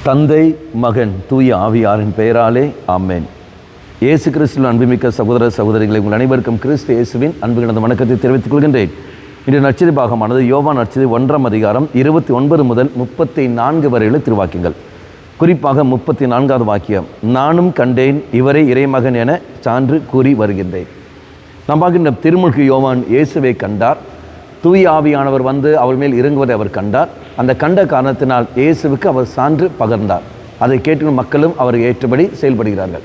தந்தை, மகன், தூய ஆவியாரின் பெயராலே ஆமென். இயேசு கிறிஸ்துவின் அன்புமிக்க சகோதர சகோதரிகளை உங்கள் அனைவருக்கும் கிறிஸ்து இயேசுவின் அன்பு கலந்த வணக்கத்தை தெரிவித்துக் கொள்கின்றேன். இன்று நற்செய்தி பாகமானது யோவான் நற்செய்தி 1ஆம் அதிகாரம் 29 முதல் 34 வரையுள்ள திருவாக்கியங்கள். குறிப்பாக 34வது வாக்கியம், நானும் கண்டேன் இவரே இறைமகன் என சான்று கூறி வருகின்றேன். நாம் பார்க்கின்ற திருமுழுக்கு யோவான் இயேசுவை கண்டார். தூய ஆவியானவர் வந்து அவர் மேல் இறங்குவதை அவர் கண்டார். அந்த கண்ட காரணத்தினால் இயேசுவுக்கு அவர் சான்று பகர்ந்தார். அதை கேட்டு மக்களும் அவர் ஏற்றபடி செயல்படுகிறார்கள்.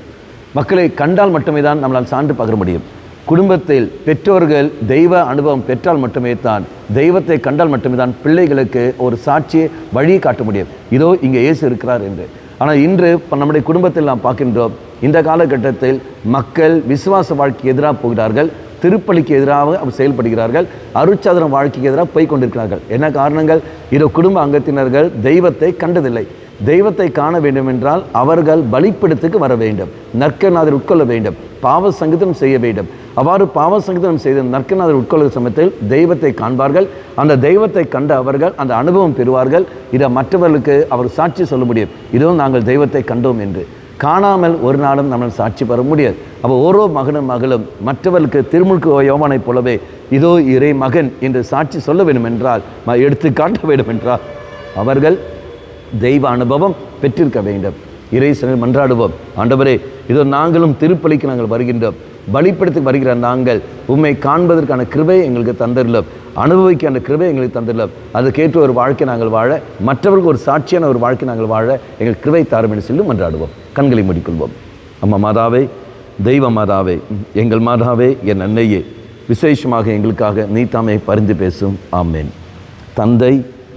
மக்களை கண்டால் மட்டுமே தான் நம்மளால் சான்று பகர முடியும். குடும்பத்தில் பெற்றோர்கள் தெய்வ அனுபவம் பெற்றால் மட்டுமே தான், தெய்வத்தை கண்டால் மட்டுமே தான் பிள்ளைகளுக்கு ஒரு சாட்சியை வழியை காட்ட முடியும். இதோ இங்கே இயேசு இருக்கிறார் என்று. ஆனால் இன்று நம்முடைய குடும்பத்தில் நாம் பார்க்கின்றோம், இந்த காலகட்டத்தில் மக்கள் விசுவாச வாழ்க்கைக்கு எதிராக போகிறார்கள், திருப்பலிக்கு எதிராக அவர் செயல்படுகிறார்கள், அருட்சாதன வாழ்க்கைக்கு எதிராக போய் கொண்டிருக்கிறார்கள். என்ன காரணங்கள்? இதோ குடும்ப அங்கத்தினர்கள் தெய்வத்தை கண்டதில்லை. தெய்வத்தை காண வேண்டும் என்றால் அவர்கள் பலிப்பிடத்துக்கு வர வேண்டும், நற்கநாதர் உட்கொள்ள வேண்டும், பாவ சங்கீதம் செய்ய வேண்டும். அவ்வாறு பாவ சங்கீதம் செய்த நற்கநாதர் உட்கொள்ளும் சமயத்தில் தெய்வத்தை காண்பார்கள். அந்த தெய்வத்தை கண்ட அவர்கள் அந்த அனுபவம் பெறுவார்கள். இதை மற்றவர்களுக்கு அவர் சாட்சி சொல்ல முடியும், இதோ நாங்கள் தெய்வத்தை கண்டோம் என்று. காணாமல் ஒரு நாளும் நம்ம சாட்சி பெற முடியாது. அப்போ ஓரோ மகனும் மகளும் மற்றவர்களுக்கு திருமுழுக்கு யோவானைப் போலவே இதோ இறை மகன் என்று சாட்சி சொல்ல வேண்டும் என்றால், எடுத்து காட்ட வேண்டும் என்றால் அவர்கள் தெய்வ அனுபவம் பெற்றிருக்க வேண்டும். இறைசனில் மன்றாடுவோம், ஆண்டவரே இதோ நாங்களும் திருப்பலிக்கு நாங்கள் வருகின்றோம், பலிப்படத்துக்கு வருகிற நாங்கள் உம்மை காண்பதற்கான கிருபையை எங்களுக்கு தந்துள்ளோம், அனுபவிக்க அந்த கிருபை எங்களுக்கு தந்துள்ளோம். அதுக்கேற்ற ஒரு வாழ்க்கை நாங்கள் வாழ, மற்றவர்களுக்கு ஒரு சாட்சியான ஒரு வாழ்க்கை நாங்கள் வாழ எங்கள் கிருபை தாரும் என்று சொல்லி மன்றாடுவோம். கண்களை மூடிக்கொள்வோம். அம்மா மாதாவே, தெய்வ மாதாவே, எங்கள் மாதாவே, என் அன்னையே, விசேஷமாக எங்களுக்காக நீ தாமே பரிந்து பேசும். ஆமேன். தந்தை,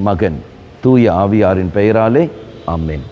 மகன், தூய ஆவியாரின் பெயராலே ஆமேன்.